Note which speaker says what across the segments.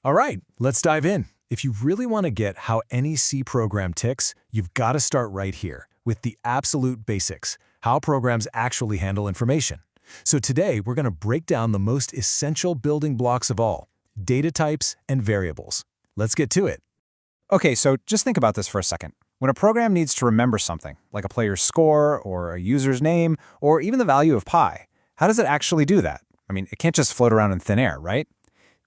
Speaker 1: All right, let's dive in. If you really want to get how any C program ticks, you've got to start right here with the absolute basics, how programs actually handle information. So today, we're going to break down the most essential building blocks of all, data types and variables. Let's get to it.
Speaker 2: Okay, so just think about this for a second. When a program needs to remember something, like a player's score, or a user's name, or even the value of pi, how does it actually do that? I mean, it can't just float around in thin air, right?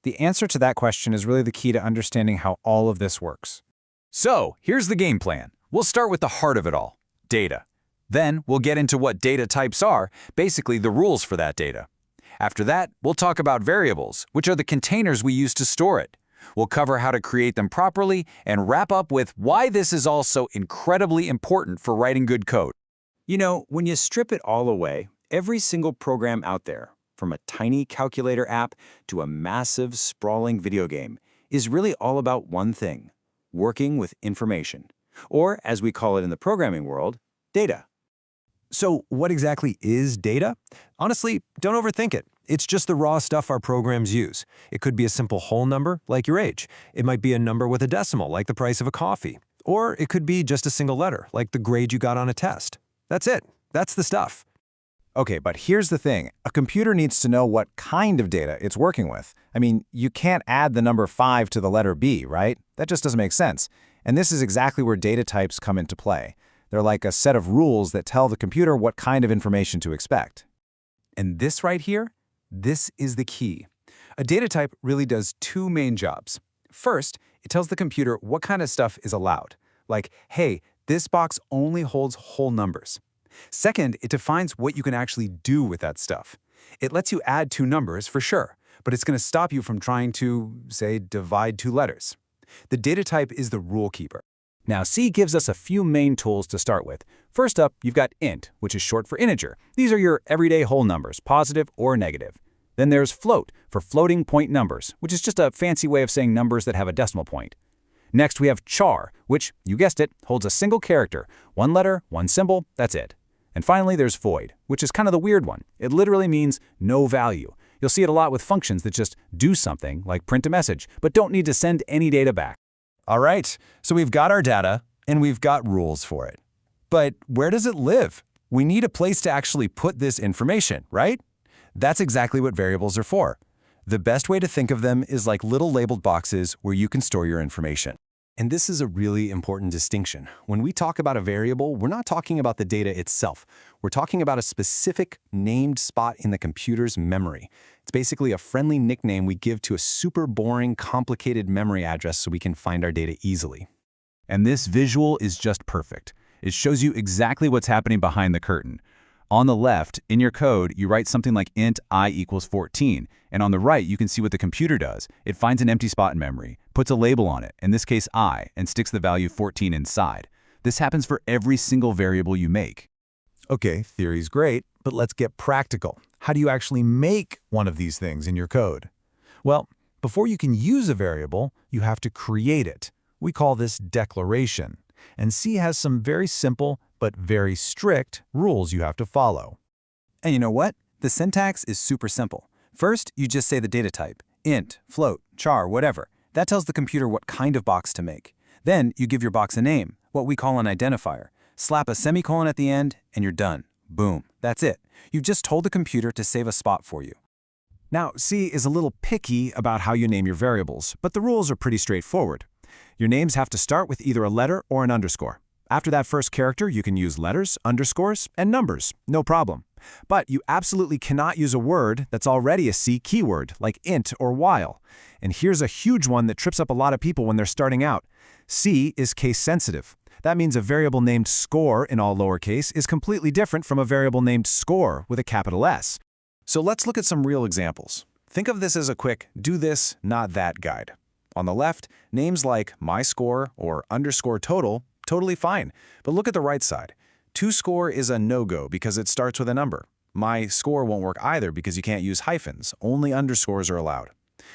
Speaker 2: The answer to that question is really the key to understanding how all of this works.
Speaker 3: So, here's the game plan. We'll start with the heart of it all, data. Then, we'll get into what data types are, basically the rules for that data. After that, we'll talk about variables, which are the containers we use to store it. We'll cover how to create them properly and wrap up with why this is also incredibly important for writing good code.
Speaker 4: You know, when you strip it all away, every single program out there, from a tiny calculator app to a massive, sprawling video game, is really all about one thing: working with information. Or, as we call it in the programming world, data.
Speaker 1: So what exactly is data? Honestly, don't overthink it. It's just the raw stuff our programs use. It could be a simple whole number, like your age. It might be a number with a decimal, like the price of a coffee. Or it could be just a single letter, like the grade you got on a test. That's it. That's the stuff.
Speaker 2: Okay, but here's the thing. A computer needs to know what kind of data it's working with. I mean, you can't add the number 5 to the letter B, right? That just doesn't make sense. And this is exactly where data types come into play. They're like a set of rules that tell the computer what kind of information to expect.
Speaker 5: And this right here, this is the key. A data type really does two main jobs. First, it tells the computer what kind of stuff is allowed. Like, hey, this box only holds whole numbers. Second, it defines what you can actually do with that stuff. It lets you add two numbers for sure, but it's going to stop you from trying to, say, divide two letters. The data type is the rule keeper.
Speaker 2: Now, C gives us a few main tools to start with. First up, you've got int, which is short for integer. These are your everyday whole numbers, positive or negative. Then there's float, for floating point numbers, which is just a fancy way of saying numbers that have a decimal point. Next, we have char, which, you guessed it, holds a single character. One letter, one symbol, that's it. And finally, there's void, which is kind of the weird one. It literally means no value. You'll see it a lot with functions that just do something, like print a message, but don't need to send any data back.
Speaker 1: All right, so we've got our data, and we've got rules for it. But where does it live? We need a place to actually put this information, right? That's exactly what variables are for. The best way to think of them is like little labeled boxes where you can store your information. And this is a really important distinction. When we talk about a variable, we're not talking about the data itself. We're talking about a specific named spot in the computer's memory. It's basically a friendly nickname we give to a super boring, complicated memory address so we can find our data easily.
Speaker 3: And this visual is just perfect. It shows you exactly what's happening behind the curtain. On the left, in your code, you write something like int I equals 14, and on the right, you can see what the computer does. It finds an empty spot in memory, puts a label on it, in this case I, and sticks the value 14 inside. This happens for every single variable you make.
Speaker 1: Okay, theory's great, but let's get practical. How do you actually make one of these things in your code? Well, before you can use a variable, you have to create it. We call this declaration. And C has some very simple but very strict rules you have to follow.
Speaker 4: And you know what? The syntax is super simple. First, you just say the data type, int, float, char, whatever. That tells the computer what kind of box to make. Then you give your box a name, what we call an identifier. Slap a semicolon at the end, and you're done. Boom. That's it. You've just told the computer to save a spot for you.
Speaker 1: Now, C is a little picky about how you name your variables, but the rules are pretty straightforward. Your names have to start with either a letter or an underscore. After that first character, you can use letters, underscores, and numbers, no problem. But you absolutely cannot use a word that's already a C keyword, like int or while. And here's a huge one that trips up a lot of people when they're starting out. C is case sensitive. That means a variable named score in all lowercase is completely different from a variable named score with a capital S. So let's look at some real examples. Think of this as a quick do this, not that guide. On the left, names like my score or underscore total, totally fine. But look at the right side. ToScore is a no-go because it starts with a number. My score won't work either because you can't use hyphens. Only underscores are allowed.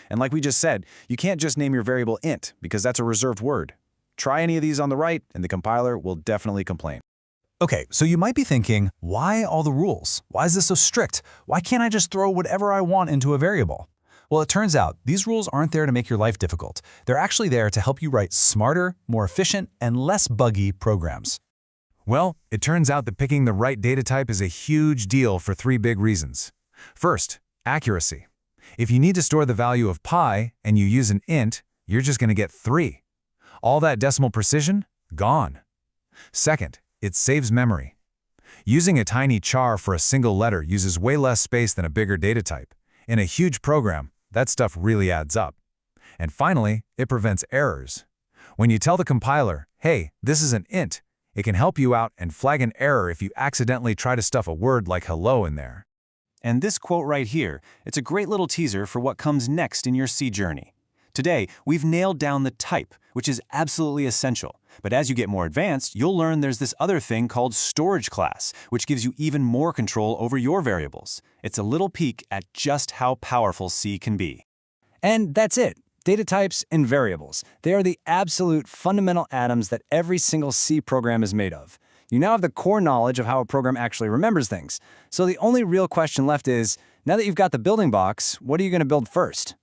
Speaker 1: And like we just said, you can't just name your variable int because that's a reserved word. Try any of these on the right, and the compiler will definitely complain. Okay, so you might be thinking, why all the rules? Why is this so strict? Why can't I just throw whatever I want into a variable?
Speaker 3: Well, it turns out these rules aren't there to make your life difficult. They're actually there to help you write smarter, more efficient, and less buggy programs.
Speaker 1: Well, it turns out that picking the right data type is a huge deal for 3 big reasons. First, accuracy. If you need to store the value of pi and you use an int, you're just going to get 3. All that decimal precision? Gone. Second, it saves memory. Using a tiny char for a single letter uses way less space than a bigger data type. In a huge program, that stuff really adds up. And finally, it prevents errors. When you tell the compiler, hey, this is an int, it can help you out and flag an error if you accidentally try to stuff a word like hello in there.
Speaker 2: And this quote right here, it's a great little teaser for what comes next in your C journey. Today, we've nailed down the type, which is absolutely essential. But as you get more advanced, you'll learn there's this other thing called storage class, which gives you even more control over your variables. It's a little peek at just how powerful C can be.
Speaker 4: And that's it. Data types and variables. They are the absolute fundamental atoms that every single C program is made of. You now have the core knowledge of how a program actually remembers things. So the only real question left is, now that you've got the building blocks, what are you going to build first?